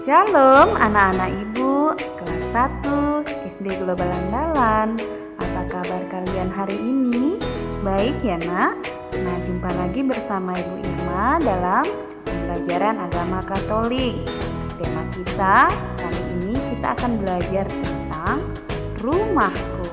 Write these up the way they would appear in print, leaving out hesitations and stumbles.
Shalom anak-anak ibu kelas 1 SD Global Andalan. Apa kabar kalian hari ini? Baik ya nak? Nah, jumpa lagi bersama Ibu Irma dalam pembelajaran agama Katolik. Tema kita kali ini kita akan belajar tentang rumahku.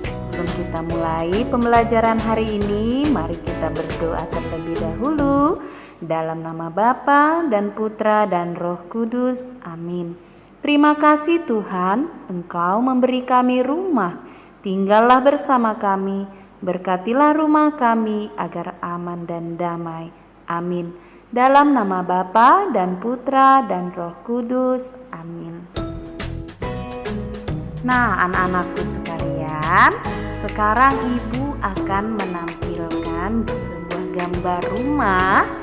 Sebelum kita mulai pembelajaran hari ini, mari kita berdoa terlebih dahulu. Dalam nama Bapa dan Putra dan Roh Kudus. Amin. Terima kasih Tuhan, Engkau memberi kami rumah. Tinggallah bersama kami. Berkatilah rumah kami agar aman dan damai. Amin. Dalam nama Bapa dan Putra dan Roh Kudus. Amin. Nah, anak-anakku sekalian, sekarang Ibu akan menampilkan sebuah gambar rumah.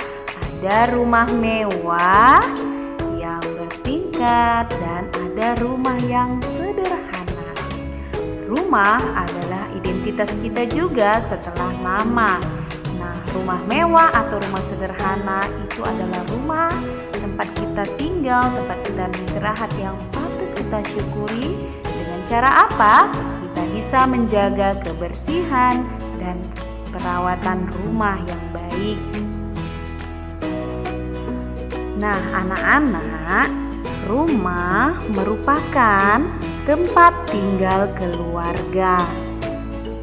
Ada rumah mewah yang bertingkat dan ada rumah yang sederhana. Rumah adalah identitas kita juga setelah mama. Nah, rumah mewah atau rumah sederhana itu adalah rumah tempat kita tinggal, tempat kita beristirahat yang patut kita syukuri. Dengan cara apa? Kita bisa menjaga kebersihan dan perawatan rumah yang baik. Nah, anak-anak, rumah merupakan tempat tinggal keluarga.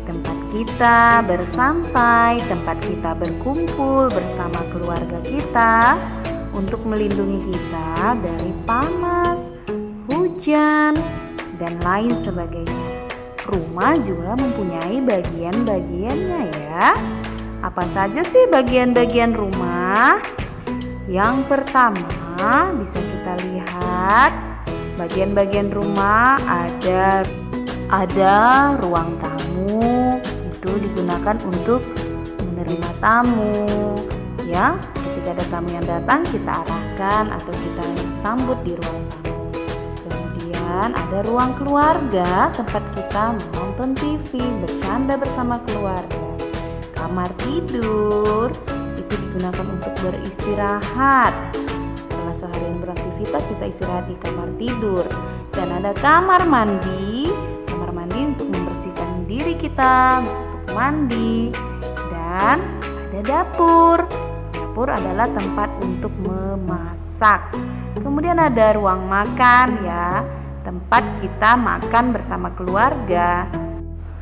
Tempat kita bersantai, tempat kita berkumpul bersama keluarga kita untuk melindungi kita dari panas, hujan, dan lain sebagainya. Rumah juga mempunyai bagian-bagiannya ya. Apa saja sih bagian-bagian rumah? Yang pertama bisa kita lihat bagian-bagian rumah ada ruang tamu, itu digunakan untuk menerima tamu ya. Ketika ada tamu yang datang kita arahkan atau kita sambut di ruang tamu. Kemudian ada ruang keluarga, tempat kita menonton TV, bercanda bersama keluarga. Kamar tidur itu digunakan untuk beristirahat. Setelah seharian beraktivitas kita istirahat di kamar tidur. Dan ada kamar mandi untuk membersihkan diri kita, untuk mandi. Dan ada dapur. Dapur adalah tempat untuk memasak. Kemudian ada ruang makan ya, tempat kita makan bersama keluarga.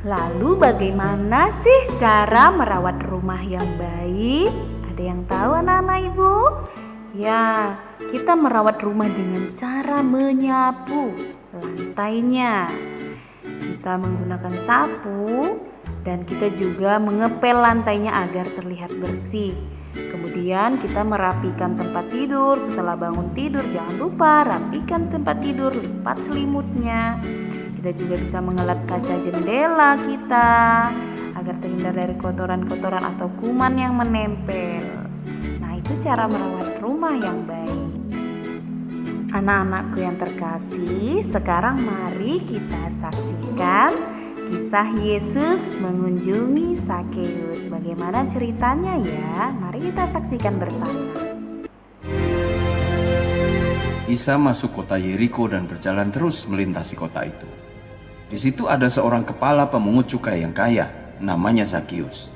Lalu bagaimana sih cara merawat rumah yang baik? Ada yang tahu anak-anak ibu? Ya, kita merawat rumah dengan cara menyapu lantainya. Kita menggunakan sapu dan kita juga mengepel lantainya agar terlihat bersih. Kemudian kita merapikan tempat tidur. Setelah bangun tidur jangan lupa rapikan tempat tidur, lipat selimutnya. Kita juga bisa mengelap kaca jendela kita agar terhindar dari kotoran-kotoran atau kuman yang menempel. Nah, itu cara merawat rumah yang baik. Anak-anakku yang terkasih, sekarang mari kita saksikan kisah Yesus mengunjungi Zakeus. Bagaimana ceritanya ya? Mari kita saksikan bersama. Isa masuk kota Yeriko dan berjalan terus melintasi kota itu. Di situ ada seorang kepala pemungut cukai yang kaya, namanya Zakeus.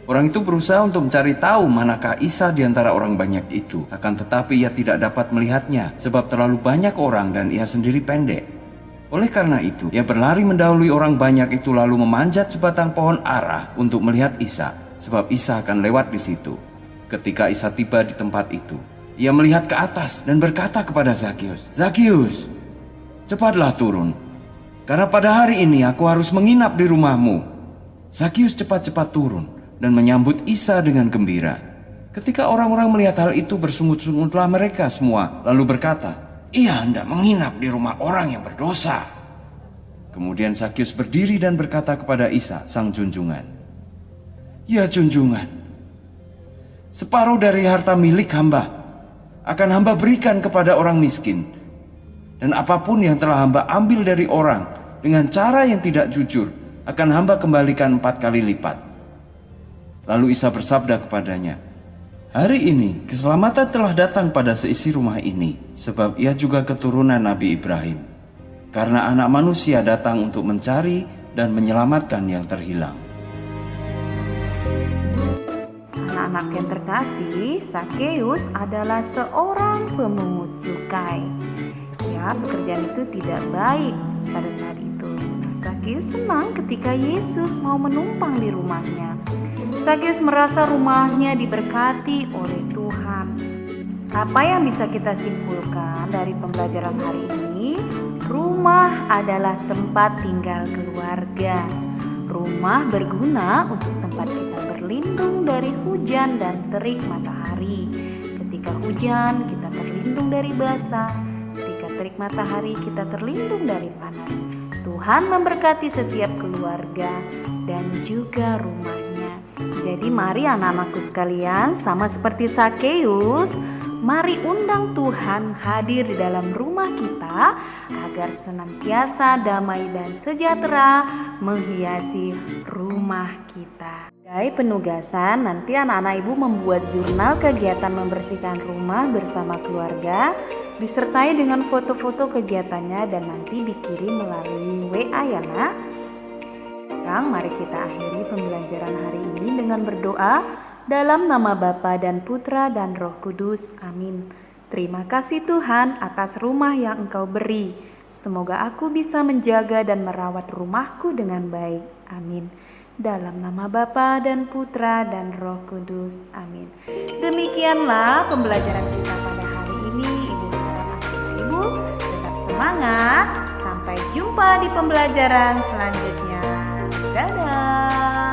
Orang itu berusaha untuk mencari tahu manakah Isa di antara orang banyak itu. Akan tetapi ia tidak dapat melihatnya, sebab terlalu banyak orang dan ia sendiri pendek. Oleh karena itu, ia berlari mendahului orang banyak itu lalu memanjat sebatang pohon ara untuk melihat Isa, sebab Isa akan lewat di situ. Ketika Isa tiba di tempat itu, ia melihat ke atas dan berkata kepada Zakeus, "Zakeus, cepatlah turun. Karena pada hari ini aku harus menginap di rumahmu." Zakeus cepat-cepat turun dan menyambut Isa dengan gembira. Ketika orang-orang melihat hal itu, bersungut-sungutlah mereka semua, lalu berkata, "Ia hendak menginap di rumah orang yang berdosa." Kemudian Zakeus berdiri dan berkata kepada Isa, sang junjungan, "Ya junjungan, separuh dari harta milik hamba akan hamba berikan kepada orang miskin. Dan apapun yang telah hamba ambil dari orang dengan cara yang tidak jujur akan hamba kembalikan 4 kali lipat." Lalu Isa bersabda kepadanya, Hari ini keselamatan telah datang pada seisi rumah ini, sebab ia juga keturunan Nabi Ibrahim. Karena Anak Manusia datang untuk mencari dan menyelamatkan yang terhilang. Anak-anak yang terkasih, Sakeus adalah seorang pemungut cukai. Ya, pekerjaan itu tidak baik pada saat itu. Sakeus senang ketika Yesus mau menumpang di rumahnya. Sakeus merasa rumahnya diberkati oleh Tuhan. Apa yang bisa kita simpulkan dari pembelajaran hari ini? Rumah adalah tempat tinggal keluarga. Rumah berguna untuk tempat kita berlindung dari hujan dan terik matahari. Ketika hujan, kita terlindung dari basah. Ketika terik matahari, kita terlindung dari panas. Tuhan memberkati setiap keluarga dan juga rumahnya. Jadi mari anak-anakku sekalian, sama seperti Sakeus, mari undang Tuhan hadir di dalam rumah kita agar senantiasa damai dan sejahtera menghiasi rumah kita. Sebagai penugasan, nanti anak-anak ibu membuat jurnal kegiatan membersihkan rumah bersama keluarga, disertai dengan foto-foto kegiatannya dan nanti dikirim melalui WA ya nak. Sekarang mari kita akhiri pembelajaran hari ini dengan berdoa dalam nama Bapa dan Putra dan Roh Kudus. Amin. Terima kasih Tuhan atas rumah yang Engkau beri. Semoga aku bisa menjaga dan merawat rumahku dengan baik. Amin. Dalam nama Bapa dan Putra dan Roh Kudus. Amin. Demikianlah pembelajaran kita pada hari ini. Ibu harap ibu tetap semangat. Sampai jumpa di pembelajaran selanjutnya. Dadah.